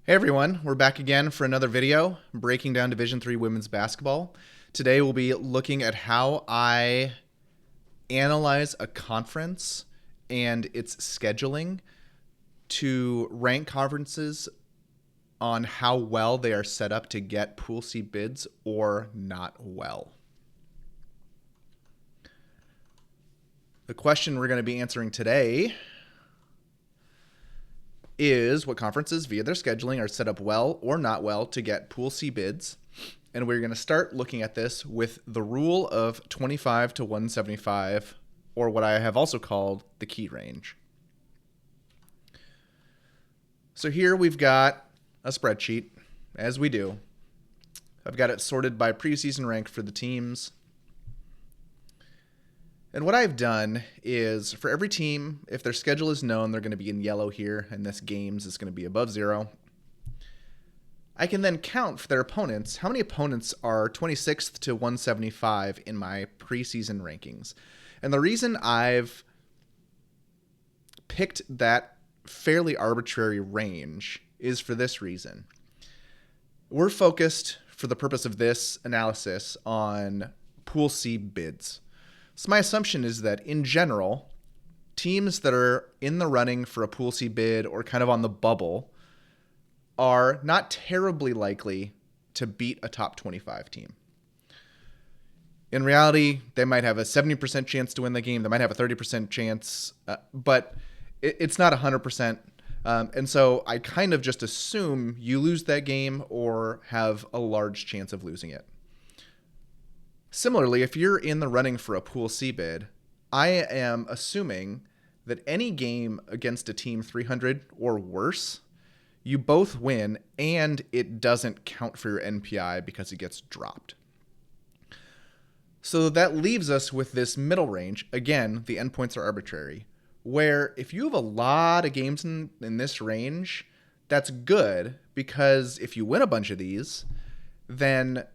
Hey everyone, we're back again for another video breaking down Division III women's basketball. Today we'll be looking at how I analyze a conference and its scheduling to rank conferences on how well they are set up to get Pool C bids or not well. The question we're going to be answering today is what conferences via their scheduling are set up well or not well to get Pool C bids. And we're going to start looking at this with the rule of 25 to 175, or what I have also called the key range. So here we've got a spreadsheet, as we do. I've got it sorted by preseason rank for the teams. And what I've done is for every team, if their schedule is known, they're going to be in yellow here, and this games is going to be above 0. I can then count for their opponents. How many opponents are 26th to 175 in my preseason rankings? And the reason I've picked that fairly arbitrary range is for this reason. We're focused, for the purpose of this analysis, on Pool C bids. So my assumption is that, in general, teams that are in the running for a Pool C bid or kind of on the bubble are not terribly likely to beat a top 25 team. In reality, they might have a 70% chance to win the game. They might have a 30% chance, but it's not 100%. And so I kind of just assume you lose that game or have a large chance of losing it. Similarly, if you're in the running for a Pool C bid, I am assuming that any game against a team 300 or worse, you both win and it doesn't count for your NPI because it gets dropped. So that leaves us with this middle range. Again, the endpoints are arbitrary, where if you have a lot of games in this range, that's good, because if you win a bunch of these, then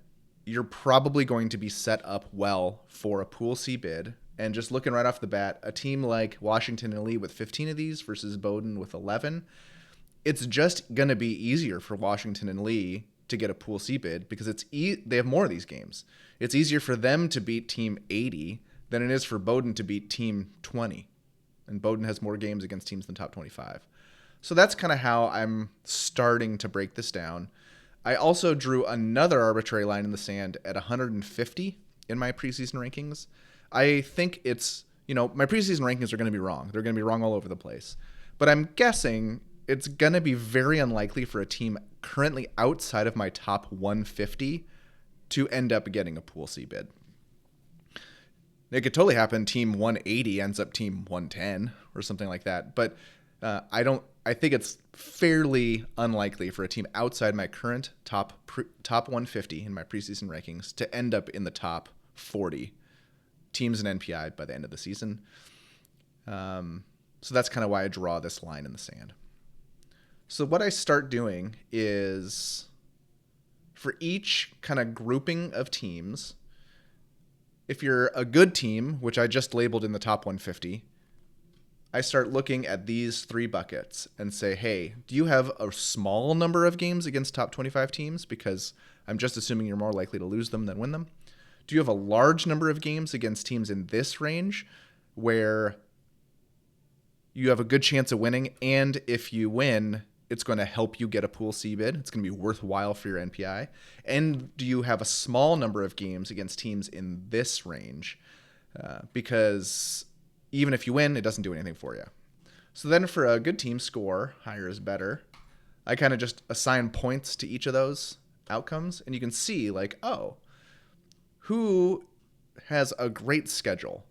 you're probably going to be set up well for a Pool C bid. And just looking right off the bat, a team like Washington and Lee with 15 of these versus Bowdoin with 11, it's just going to be easier for Washington and Lee to get a Pool C bid because they have more of these games. It's easier for them to beat Team 80 than it is for Bowdoin to beat Team 20. And Bowdoin has more games against teams than top 25. So that's kind of how I'm starting to break this down. I also drew another arbitrary line in the sand at 150 in my preseason rankings. I think it's, my preseason rankings are going to be wrong. They're going to be wrong all over the place. But I'm guessing it's going to be very unlikely for a team currently outside of my top 150 to end up getting a Pool C bid. It could totally happen. Team 180 ends up team 110 or something like that. But I think it's fairly unlikely for a team outside my current top 150 in my preseason rankings to end up in the top 40 teams in NPI by the end of the season. So that's kind of why I draw this line in the sand. So what I start doing is, for each kind of grouping of teams, if you're a good team, which I just labeled in the top 150, I start looking at these 3 buckets and say, hey, do you have a small number of games against top 25 teams? Because I'm just assuming you're more likely to lose them than win them. Do you have a large number of games against teams in this range where you have a good chance of winning, and if you win, it's going to help you get a Pool C bid? It's going to be worthwhile for your NPI. And do you have a small number of games against teams in this range? Because even if you win, it doesn't do anything for you. So then for a good team score, higher is better, I kind of just assign points to each of those outcomes. And you can see, who has a great schedule.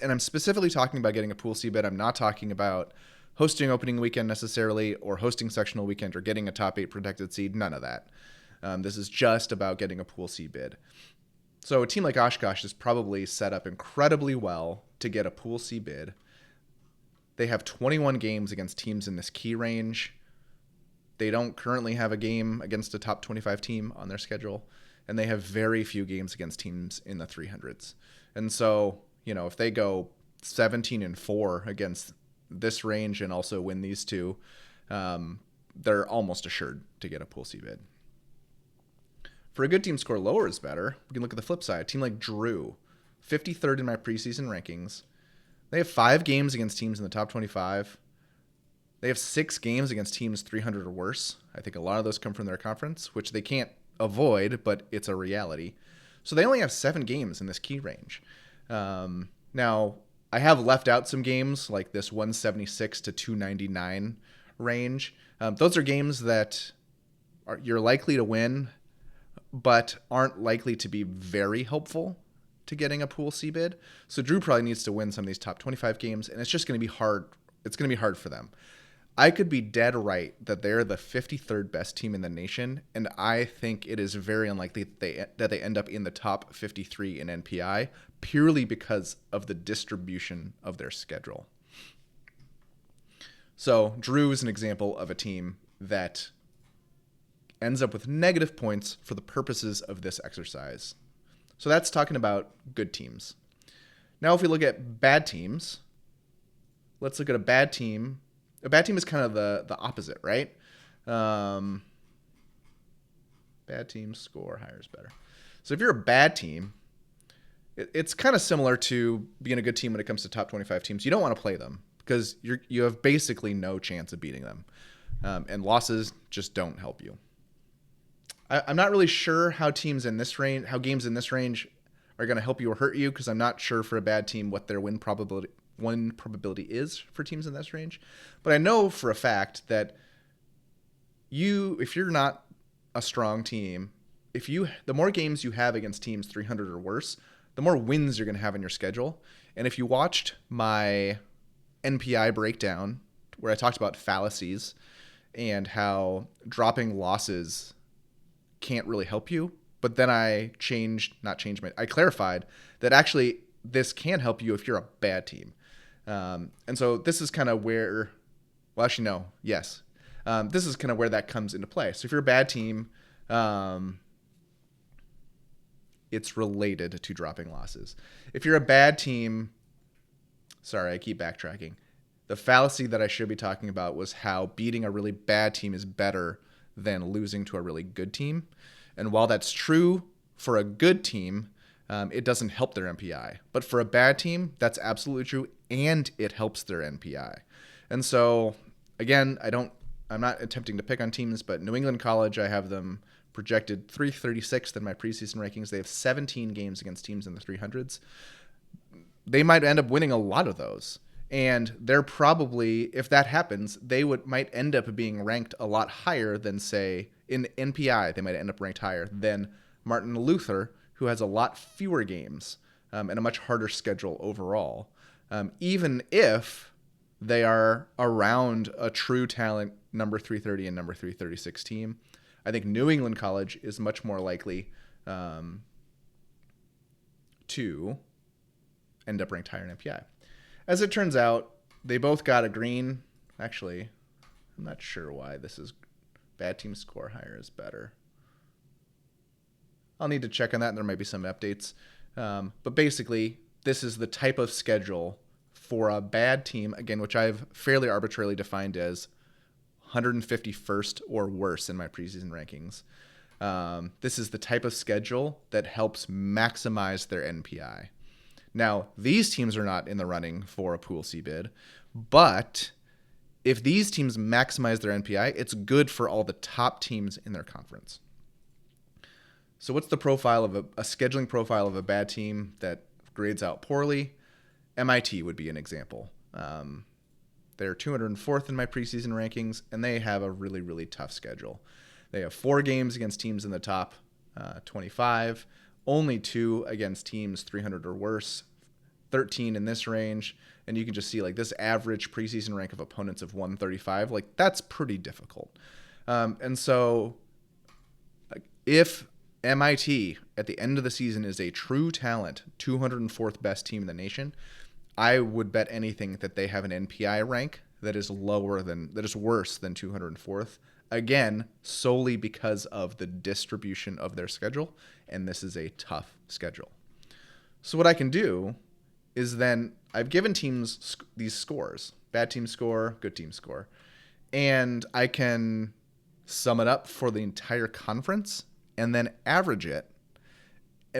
And I'm specifically talking about getting a Pool C bid. I'm not talking about hosting opening weekend necessarily, or hosting sectional weekend, or getting a top 8 protected seed. None of that. This is just about getting a Pool C bid. So a team like Oshkosh is probably set up incredibly well to get a Pool C bid. They have 21 games against teams in this key range. They don't currently have a game against a top 25 team on their schedule, and they have very few games against teams in the 300s. And so, if they go 17-4 against this range and also win these two, they're almost assured to get a Pool C bid. For a good team score lower is better, we can look at the flip side. A team like Drew, 53rd in my preseason rankings. They have 5 games against teams in the top 25. They have 6 games against teams 300 or worse. I think a lot of those come from their conference, which they can't avoid, but it's a reality. So they only have 7 games in this key range. Now, I have left out some games like this 176 to 299 range. Those are games that you're likely to win, but aren't likely to be very helpful to getting a Pool C bid. So Drew probably needs to win some of these top 25 games, and it's just going to be hard. It's going to be hard for them. I could be dead right that they're the 53rd best team in the nation, and I think it is very unlikely that they end up in the top 53 in NPI purely because of the distribution of their schedule. So Drew is an example of a team that ends up with negative points for the purposes of this exercise. So that's talking about good teams. Now, if we look at bad teams, let's look at a bad team. A bad team is kind of the opposite, right? Bad team score higher is better. So if you're a bad team, it's kind of similar to being a good team when it comes to top 25 teams. You don't want to play them because you have basically no chance of beating them. And losses just don't help you. I'm not really sure how games in this range are going to help you or hurt you, because I'm not sure for a bad team what their win probability is for teams in this range. But I know for a fact that if you're not a strong team, the more games you have against teams 300 or worse, the more wins you're going to have in your schedule. And if you watched my NPI breakdown where I talked about fallacies and how dropping losses can't really help you, but then I clarified that actually this can help you if you're a bad team. And so this is kind of where, this is kind of where that comes into play. So if you're a bad team, it's related to dropping losses. If you're a bad team, sorry, I keep backtracking. The fallacy that I should be talking about was how beating a really bad team is better than losing to a really good team. And while that's true for a good team, it doesn't help their NPI. But for a bad team, that's absolutely true, and it helps their NPI. And so, again, I'm not attempting to pick on teams, but New England College, I have them projected 336th in my preseason rankings. They have 17 games against teams in the 300s. They might end up winning a lot of those. And they're probably, if that happens, might end up being ranked a lot higher than, say, in NPI, they might end up ranked higher than Martin Luther, who has a lot fewer games and a much harder schedule overall, even if they are around a true talent number 330 and number 336 team. I think New England College is much more likely to end up ranked higher in NPI. As it turns out, they both got a green. Actually, I'm not sure why this is bad team score higher is better. I'll need to check on that, and there might be some updates. But basically, this is the type of schedule for a bad team, again, which I've fairly arbitrarily defined as 151st or worse in my preseason rankings. This is the type of schedule that helps maximize their NPI. Now, these teams are not in the running for a Pool C bid, but if these teams maximize their NPI, it's good for all the top teams in their conference. So what's the profile of a scheduling profile of a bad team that grades out poorly? MIT would be an example. They're 204th in my preseason rankings, and they have a really, really tough schedule. They have 4 games against teams in the top 25, only 2 against teams 300 or worse, 13 in this range, and you can just see like this average preseason rank of opponents of 135, like that's pretty difficult. And so if MIT at the end of the season is a true talent, 204th best team in the nation, I would bet anything that they have an NPI rank that is worse than 204th. Again, solely because of the distribution of their schedule, and this is a tough schedule. So what I can do is then I've given teams these scores: bad team score, good team score, and I can sum it up for the entire conference and then average it,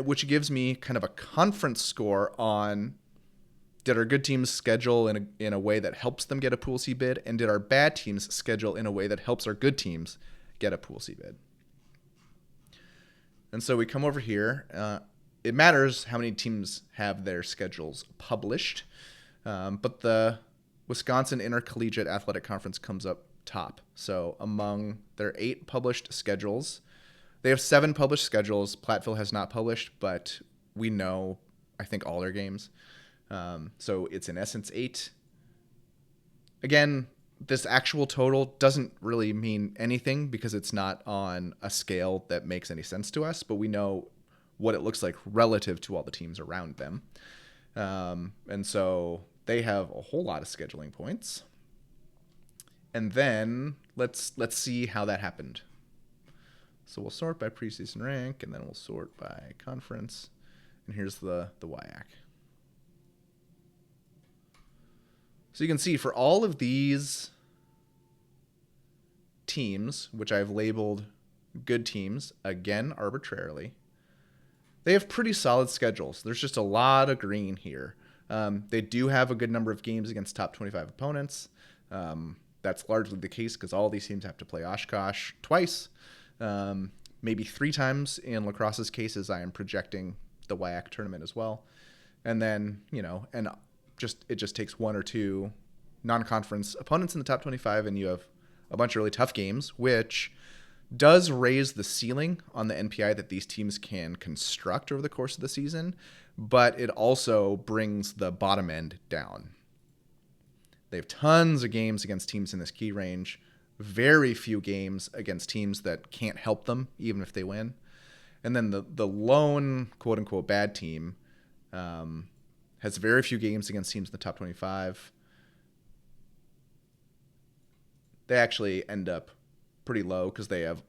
which gives me kind of a conference score on did our good teams schedule in a way that helps them get a Pool C bid, and did our bad teams schedule in a way that helps our good teams get a Pool C bid. And so we come over here. It matters how many teams have their schedules published, but the Wisconsin Intercollegiate Athletic Conference comes up top. So among their 8 published schedules, they have 7 published schedules. Platteville has not published, but we know, I think, all their games. So it's in essence 8. Again, this actual total doesn't really mean anything because it's not on a scale that makes any sense to us, but we know what it looks like relative to all the teams around them. And so they have a whole lot of scheduling points. And then let's see how that happened. So we'll sort by preseason rank, and then we'll sort by conference. And here's the WIAC. So you can see for all of these teams, which I've labeled good teams, again, arbitrarily, they have pretty solid schedules. There's just a lot of green here. They do have a good number of games against top 25 opponents. That's largely the case because all these teams have to play Oshkosh twice, maybe 3 times in La Crosse's case, as I am projecting the WIAC tournament as well. And then, it just takes 1 or 2 non-conference opponents in the top 25, and you have a bunch of really tough games, which does raise the ceiling on the NPI that these teams can construct over the course of the season, but it also brings the bottom end down. They have tons of games against teams in this key range, very few games against teams that can't help them, even if they win. And then the lone quote-unquote bad team has very few games against teams in the top 25. They actually end up pretty low because they have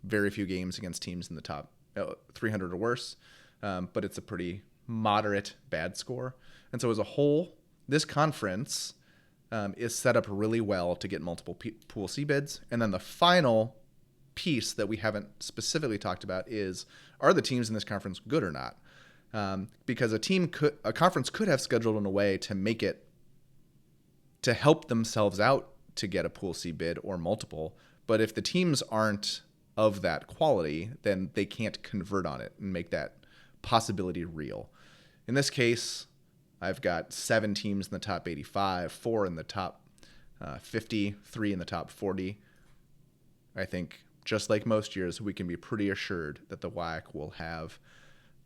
very few games against teams in the top 300 or worse, but it's a pretty moderate bad score. And so as a whole, this conference is set up really well to get multiple Pool C bids. And then the final piece that we haven't specifically talked about is, are the teams in this conference good or not? Because a conference could have scheduled in a way to make it to help themselves out to get a Pool C bid or multiple. But if the teams aren't of that quality, then they can't convert on it and make that possibility real. In this case, I've got 7 teams in the top 85, 4 in the top 50, 3 in the top 40. I think just like most years, we can be pretty assured that the WIAC will have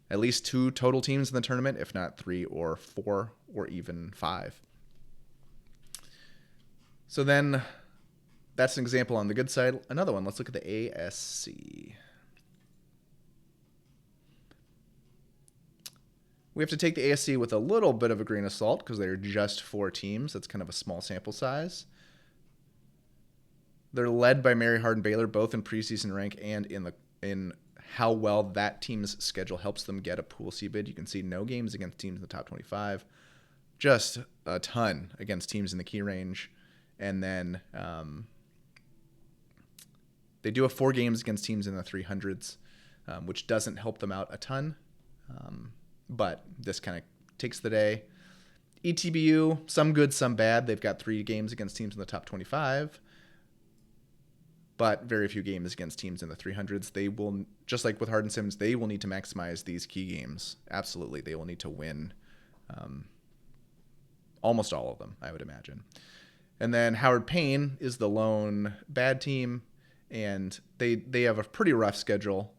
at least 2 total teams in the tournament, if not 3 or 4 or even 5. So then that's an example on the good side. Another one, let's look at the ASC. We have to take the ASC with a little bit of a grain of salt because they're just 4 teams. That's kind of a small sample size. They're led by Mary Hardin Baylor, both in preseason rank and in how well that team's schedule helps them get a Pool C bid. You can see no games against teams in the top 25, just a ton against teams in the key range. And then they do have 4 games against teams in the 300s, which doesn't help them out a ton. But this kind of takes the day. ETBU, some good, some bad. They've got 3 games against teams in the top 25, but very few games against teams in the 300s. They will, just like with Hardin-Simmons, they will need to maximize these key games. Absolutely. They will need to win almost all of them, I would imagine. And then Howard Payne is the lone bad team, and they have a pretty rough schedule.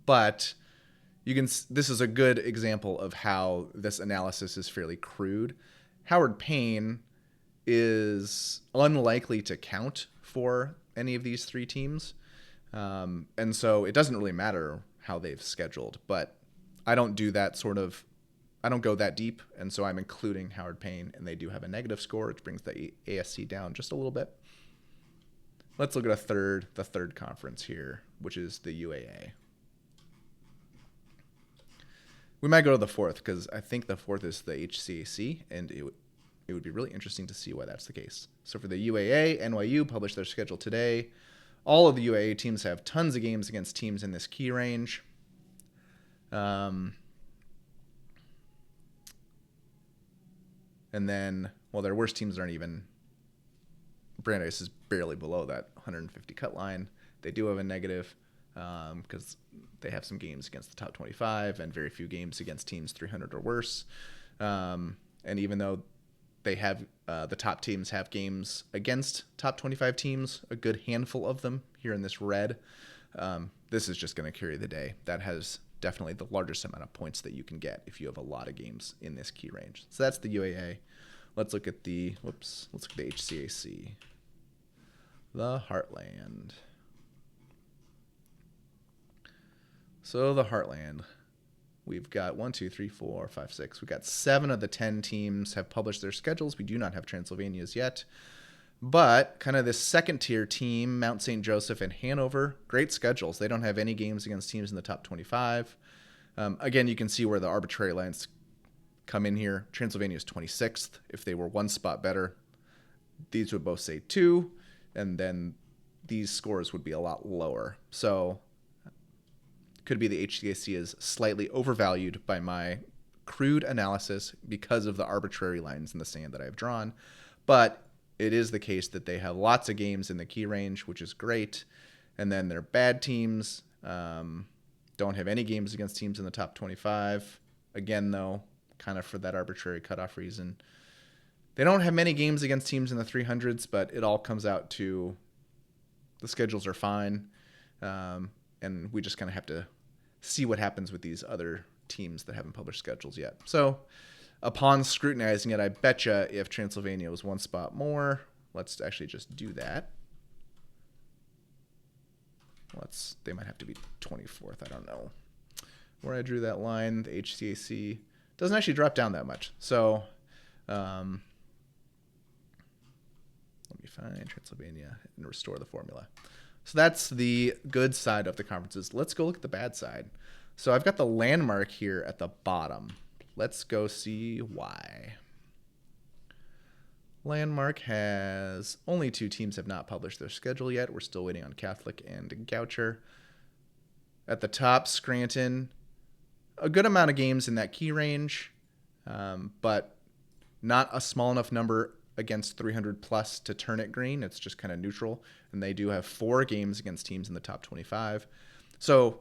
But this is a good example of how this analysis is fairly crude. Howard Payne is unlikely to count for any of these 3 teams. And so it doesn't really matter how they've scheduled, but I don't go that deep. And so I'm including Howard Payne, and they do have a negative score, which brings the ASC down just a little bit. Let's look at the third conference here, which is the UAA. We might go to the 4th because I think the 4th is the HCAC, and it would be really interesting to see why that's the case. So for the UAA, NYU published their schedule today. All of the UAA teams have tons of games against teams in this key range. And then, well, their worst teams aren't even. Brandeis is barely below that 150 cut line. They do have a negative because they have some games against the top 25 and very few games against teams 300 or worse. And even though they have the top teams have games against top 25 teams, a good handful of them here in this red, this is just going to carry the day. That has definitely the largest amount of points that you can get if you have a lot of games in this key range. So that's the UAA. Let's look at the HCAC. The Heartland. So the Heartland, we've got 1, 2, 3, 4, 5, 6. We've got 7 of the 10 teams have published their schedules. We do not have Transylvania's yet. But kind of this second tier team, Mount St. Joseph and Hanover, great schedules. They don't have any games against teams in the top 25. Again, you can see where the arbitrary lines come in here. Transylvania is 26th. If they were one spot better, these would both say 2, and then these scores would be a lot lower. So could be the HCAC is slightly overvalued by my crude analysis because of the arbitrary lines in the sand that I've drawn. But it is the case that they have lots of games in the key range, which is great. And then their bad teams don't have any games against teams in the top 25. Again, though, kind of for that arbitrary cutoff reason. They don't have many games against teams in the 300s, but it all comes out to the schedules are fine. And we just kind of have to see what happens with these other teams that haven't published schedules yet. So upon scrutinizing it, I betcha if Transylvania was one spot more, let's actually just do that. They might have to be 24th. I don't know where I drew that line. The HCAC doesn't actually drop down that much. So let me find Transylvania and restore the formula. So that's the good side of the conferences. Let's go look at the bad side. So I've got the landmark here at the bottom. Let's go see why. Landmark has only 2 teams have not published their schedule yet. We're still waiting on Catholic and Goucher. At the top, Scranton, a good amount of games in that key range, but not a small enough number against 300 plus to turn it green. It's just kind of neutral. And they do have 4 games against teams in the top 25. So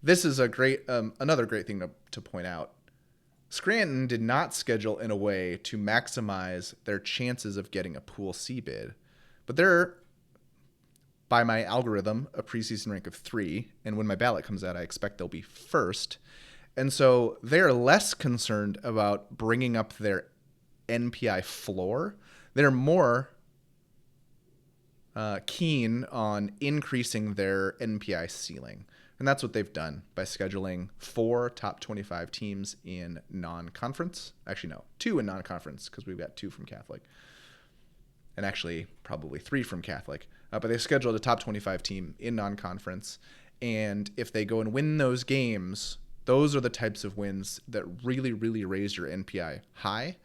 this is a great, another great thing to point out. Scranton did not schedule in a way to maximize their chances of getting a Pool C bid, but they're, by my algorithm, a preseason rank of 3, and when my ballot comes out, I expect they'll be first. And so they're less concerned about bringing up their NPI floor. They're more keen on increasing their NPI ceiling. And that's what they've done by scheduling 4 top 25 teams in non-conference. Actually, no, 2 in non-conference because we've got 2 from Catholic. And actually, probably 3 from Catholic. But they scheduled a top 25 team in non-conference. And if they go and win those games, those are the types of wins that really, really raise your NPI high.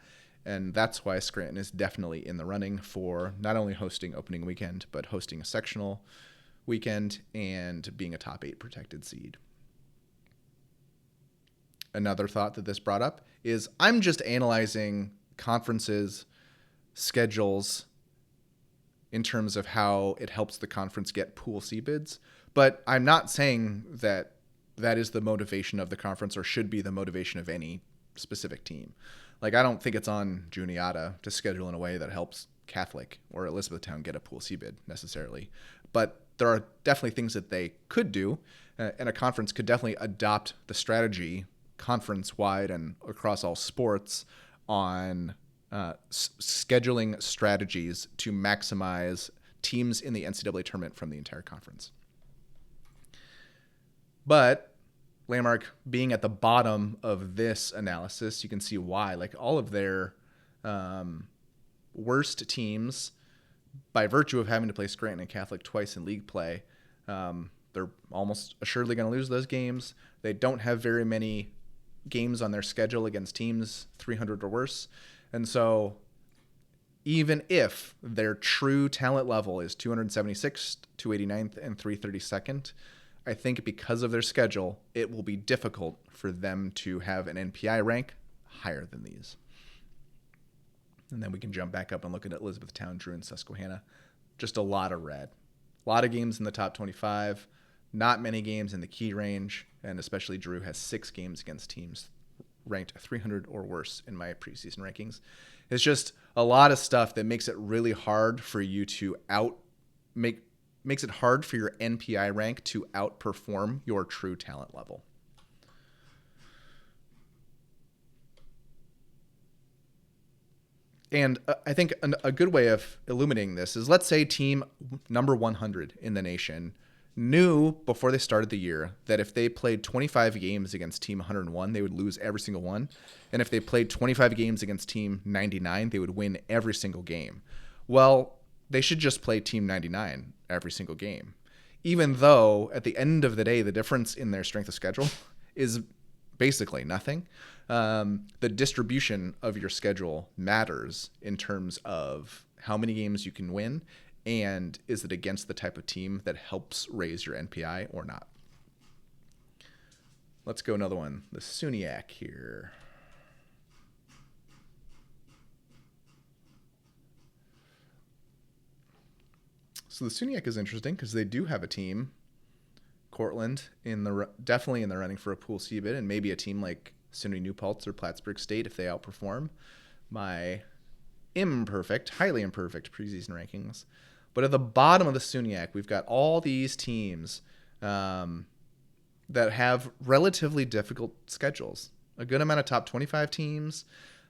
And that's why Scranton is definitely in the running for not only hosting opening weekend, but hosting a sectional weekend and being a top 8 protected seed. Another thought that this brought up is I'm just analyzing conferences, schedules in terms of how it helps the conference get Pool C bids. But I'm not saying that that is the motivation of the conference or should be the motivation of any specific team. Like, I don't think it's on Juniata to schedule in a way that helps Catholic or Elizabethtown get a Pool C bid necessarily. But there are definitely things that they could do, and a conference could definitely adopt the strategy conference-wide and across all sports on scheduling strategies to maximize teams in the NCAA tournament from the entire conference. But Landmark being at the bottom of this analysis, you can see why. Like, all of their worst teams, by virtue of having to play Scranton and Catholic twice in league play, they're almost assuredly going to lose those games. They don't have very many games on their schedule against teams 300 or worse. And so even if their true talent level is 276th, 289th, and 332nd, I think because of their schedule, it will be difficult for them to have an NPI rank higher than these. And then we can jump back up and look at Elizabethtown, Drew, and Susquehanna. Just a lot of red. A lot of games in the top 25, not many games in the key range, and especially Drew has 6 games against teams ranked 300 or worse in my preseason rankings. It's just a lot of stuff that makes it really hard for you to makes it hard for your NPI rank to outperform your true talent level. And I think a good way of illuminating this is, let's say team number 100 in the nation knew before they started the year that if they played 25 games against team 101, they would lose every single one. And if they played 25 games against team 99, they would win every single game. Well, they should just play team 99 every single game, even though at the end of the day, the difference in their strength of schedule is basically nothing. The distribution of your schedule matters in terms of how many games you can win, and is it against the type of team that helps raise your NPI or not. Let's go another one. The SUNYAC here. So the SUNYAC is interesting because they do have a team, Cortland, definitely in the running for a Pool C bid, and maybe a team like SUNY New Paltz or Plattsburgh State if they outperform my highly imperfect preseason rankings. But at the bottom of the SUNYAC, we've got all these teams that have relatively difficult schedules, a good amount of top 25 teams,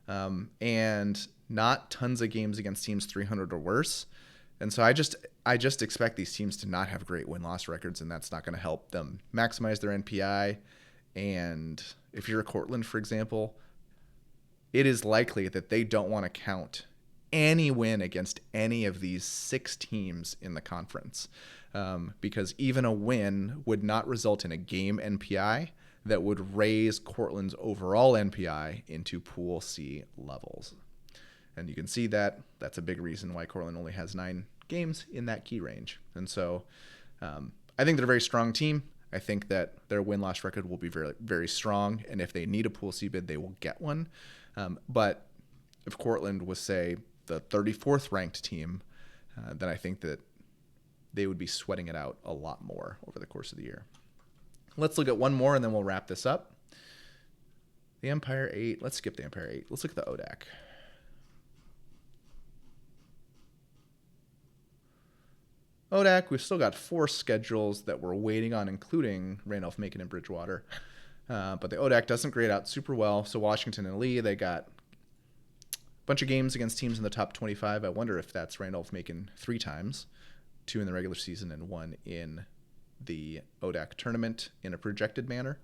and not tons of games against teams 300 or worse. And so I just expect these teams to not have great win-loss records, and that's not going to help them maximize their NPI. And if you're a Cortland, for example, it is likely that they don't want to count any win against any of these 6 teams in the conference, because even a win would not result in a game NPI that would raise Cortland's overall NPI into Pool C levels. And you can see that that's a big reason why Cortland only has 9 games in that key range. And so I think they're a very strong team. I think that their win-loss record will be very, very strong. And if they need a Pool C bid, they will get one. But if Cortland was, say, the 34th ranked team, then I think that they would be sweating it out a lot more over the course of the year. Let's look at one more and then we'll wrap this up. The Empire 8. Let's skip the Empire 8. Let's look at the ODAC. ODAC, we've still got 4 schedules that we're waiting on, including Randolph-Macon and Bridgewater. But the ODAC doesn't grade out super well. So Washington and Lee, they got a bunch of games against teams in the top 25. I wonder if that's Randolph-Macon 3 times, 2 in the regular season and 1 in the ODAC tournament in a projected manner.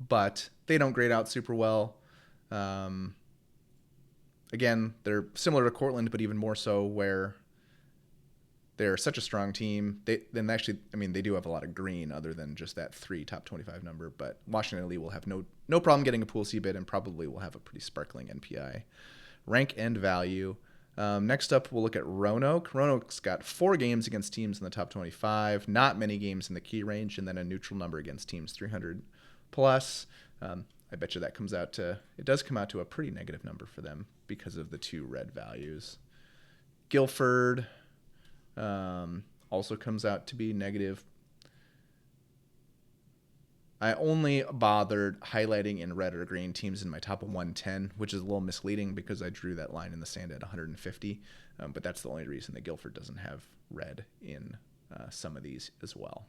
But they don't grade out super well. Again, they're similar to Cortland, but even more so, where they're such a strong team. They do have a lot of green other than just that 3 top 25 number. But Washington and Lee will have no problem getting a Pool C bid and probably will have a pretty sparkling NPI. Rank and value. Next up, we'll look at Roanoke. Roanoke's got 4 games against teams in the top 25, not many games in the key range, and then a neutral number against teams 300 plus. I bet you that does come out to a pretty negative number for them because of the 2 red values. Guilford also comes out to be negative. I only bothered highlighting in red or green teams in my top 110, which is a little misleading because I drew that line in the sand at 150. But that's the only reason that Guilford doesn't have red in some of these as well.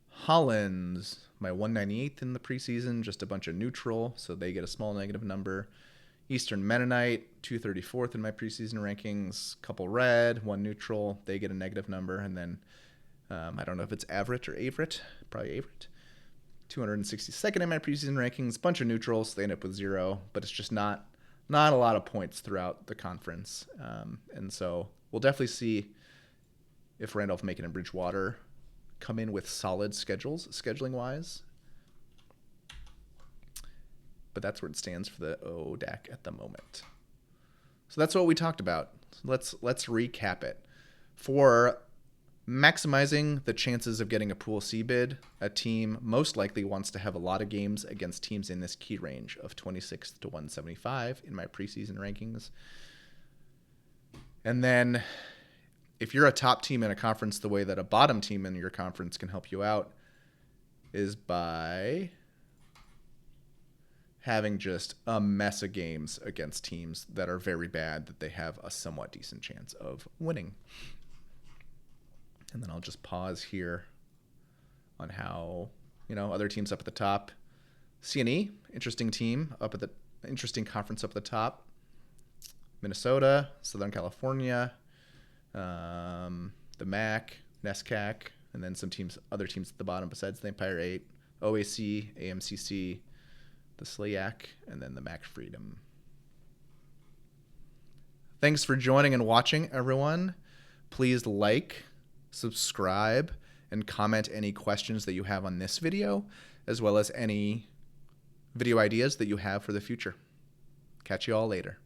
Hollins, my 198th in the preseason, just a bunch of neutral, so they get a small negative number. Eastern Mennonite, 234th in my preseason rankings, couple red, 1 neutral, they get a negative number. And then I don't know if it's Averett or Averett, probably Averett. 262nd in my preseason rankings, bunch of neutrals, they end up with 0, but it's just not a lot of points throughout the conference. And so we'll definitely see if Randolph-Macon and Bridgewater come in with solid schedules, scheduling-wise. But that's where it stands for the ODAC at the moment. So that's what we talked about. Let's recap it. For maximizing the chances of getting a Pool C bid, a team most likely wants to have a lot of games against teams in this key range of 26th to 175 in my preseason rankings. And then if you're a top team in a conference, the way that a bottom team in your conference can help you out is by having just a mess of games against teams that are very bad that they have a somewhat decent chance of winning. And then I'll just pause here on how, other teams up at the top. CNE, interesting team up at the interesting conference up at the top. Minnesota, Southern California, the MAC, NESCAC, and then other teams at the bottom besides the Empire 8, OAC, AMCC, the SLIAC, and then the MAC Freedom. Thanks for joining and watching, everyone. Please like, subscribe, and comment any questions that you have on this video, as well as any video ideas that you have for the future. Catch you all later.